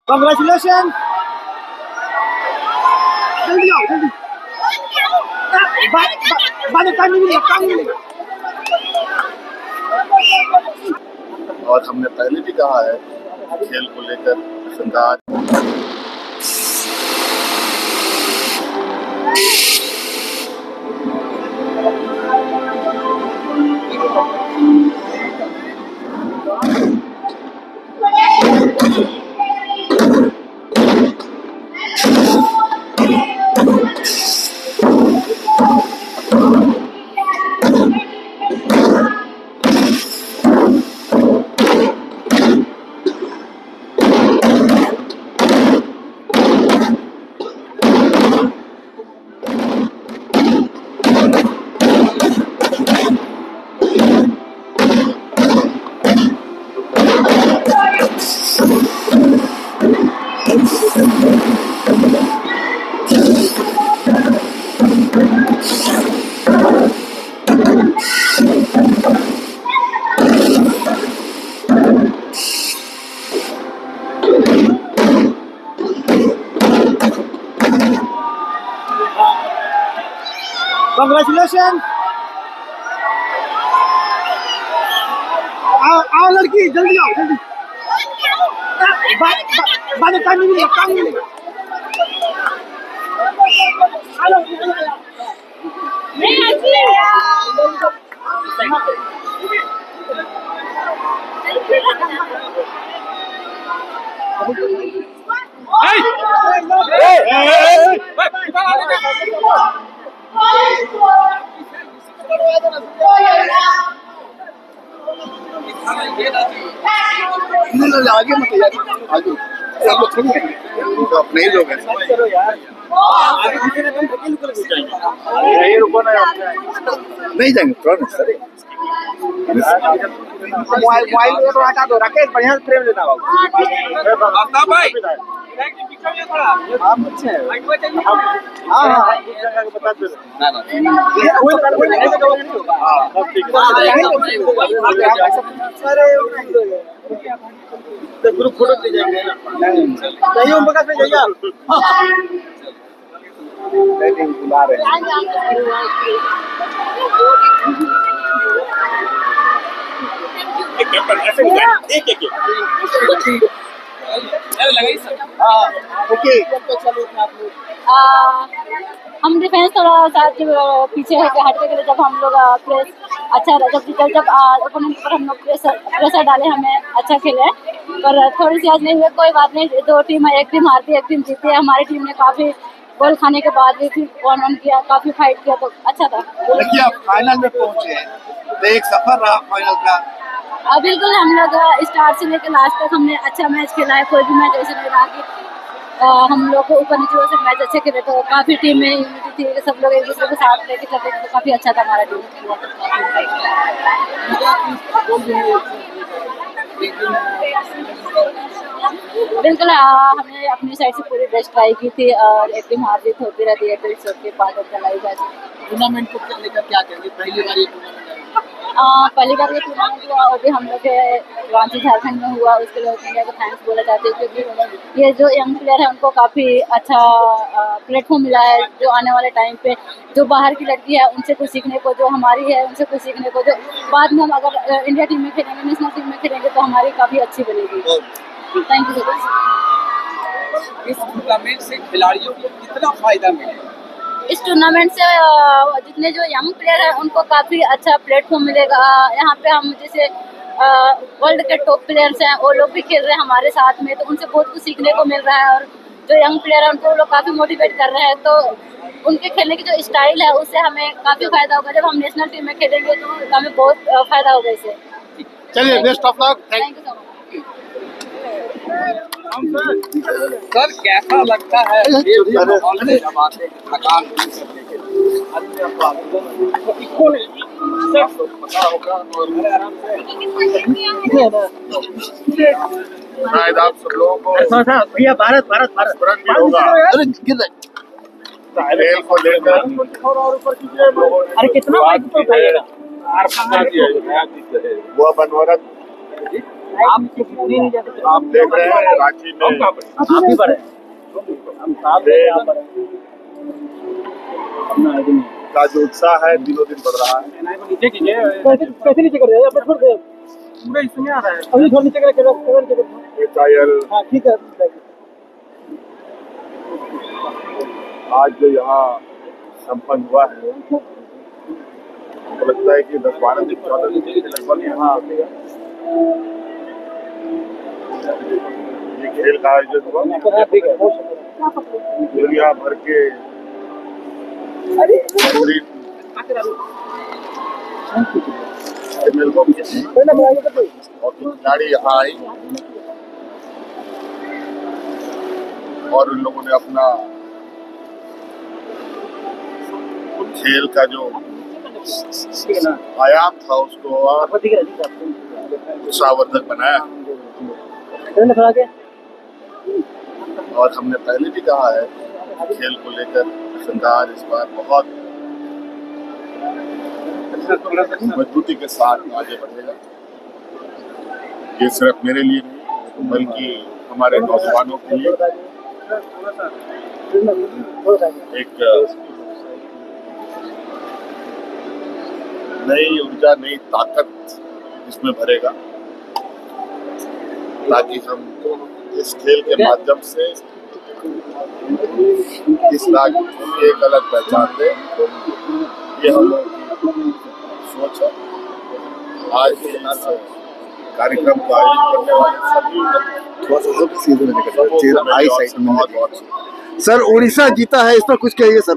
Congratulations! जल्दी आओ जल्दी। बाद में टाइम मिलेगा। और हमने पहले भी कहा है खेल को लेकर संघात Congratulations! आओ लड़की जल्दी आओ जल्दी। बाद में टाइम मिलेगा। आगे मत यार आगे सब लोग थोड़ी हैं तो अपने ही लोग हैं नहीं जाएंगे थोड़ा सर मोबाइल तो हटा दो राकेश बढ़िया से फ्रेम लेना बाबू भाई आप अच्छे हैं हाँ बता दो ग्रुप फोटो ले जाएंगे नहीं ओम प्रकाश में जाइए आप बुला रहे हम डिफेंस थोड़ा सा पीछे हट के जब हम लोग प्रेस अच्छा जब ओपोनेंट पर हम लोग प्रेशर डाले हमें अच्छा खेले पर थोड़ी सी आज नहीं हुई कोई बात नहीं दो टीम है एक टीम हारती है एक टीम जीती है हमारी टीम ने काफी गोल खाने के बाद भी फिर 1-1 किया काफी फाइट किया तो अच्छा था। देखिए आप फाइनल में पहुंचे हैं तो एक सफर रहा फाइनल का बिल्कुल हम लोग स्टार्ट से लेकर लास्ट तक हमने अच्छा मैच खेला है कोई भी मैच ऐसे नहीं रहा कि हम लोग को ऊपर नीचे से मैच अच्छे खेले तो काफी टीम में यूनिटी थी सब लोग एक दूसरे के साथ लेके चलते थे तो काफी अच्छा था हमारा टीम। बिल्कुल हमने अपनी साइड से पूरी बेस्ट ट्राई की थी और एक टीम हार जीत होती रहती है तो it's okay part of the life है। टूर्नामेंट को लेकर क्या कहेंगे पहली बार ये पहली बार ये टूर्नामेंट हुआ और भी हम लोग के रांची झारखंड में हुआ उसके लिए इंडिया को थैंक्स बोला चाहते हैं क्योंकि ये जो यंग प्लेयर है उनको काफ़ी अच्छा प्लेटफॉर्म मिला है जो आने वाले टाइम पे जो बाहर की लड़की है उनसे कुछ सीखने को जो हमारी है उनसे कुछ सीखने को जो बाद में हम अगर इंडिया टीम में खेलेंगे नेशनल टीम में खेलेंगे तो हमारी काफ़ी अच्छी बनेगी। Thank you so much. इस टूर्नामेंट से खिलाड़ियों को कितना फायदा मिलेगा? इस टूर्नामेंट से जितने जो यंग प्लेयर हैं उनको काफ़ी अच्छा प्लेटफॉर्म मिलेगा। यहाँ पे हम जैसे वर्ल्ड के टॉप प्लेयर्स हैं वो लोग भी खेल रहे हैं हमारे साथ में तो उनसे बहुत कुछ सीखने को मिल रहा है और जो यंग प्लेयर हैं उनको लोग काफ़ी मोटिवेट कर रहे हैं तो उनके खेलने की जो स्टाइल है उससे हमें काफ़ी फायदा होगा। जब हम नेशनल टीम में खेलेंगे तो हमें बहुत फायदा होगा इससे। चलिए best of luck thank you so much. Sir कैसा लगता है ये माहौल में जब आते हैं थकान करने के लिए पता होगा और आराम से शायद आप सब लोगों को भैया भारत भारत भारत तुरंत भी होगा अरे गिर रहे खेल को लेकर अरे कितना वो बनवरत आप आप देख रहे हैं रांची में आप ही बढ़े हम साथ में आप बढ़े अपना आइडिया का जो उत्साह है दिनों दिन बढ़ रहा है। नीचे कीजिए कैसे नीचे कर रहे हैं? छोड़ दे, पूरा इसमें आ रहा है अभी थोड़ा नीचे कर मिसाइल हाँ ठीक है। आज जो यहाँ संपन्न हुआ है मुझे लगता है कि 10-12 दिन 14 दिन के लगभग यहाँ ये खेल का आयोजन हुआ। दुनिया भर के बेहतरीन MLO और खिलाड़ी यहाँ आई और उन लोगों ने अपना खेल का जो आयाम था उसको और उत्साहवर्धक बनाया। और हमने पहले भी कहा है खेल को लेकर संघार इस बार बहुत मजबूती के साथ आगे बढ़ेगा। ये सिर्फ मेरे लिए नहीं बल्कि हमारे नौजवानों के लिए एक नई ऊर्जा नई ताकत इसमें भरेगा ताकि हम इस खेल के माध्यम से इस राज्य की एक अलग पहचान दें। ये हम लोग की सोच है। आज के इस कार्यक्रम का आयोजन करने वाले सभी बहुत सर उड़ीसा जीता है, इस पर कुछ कहिए सर।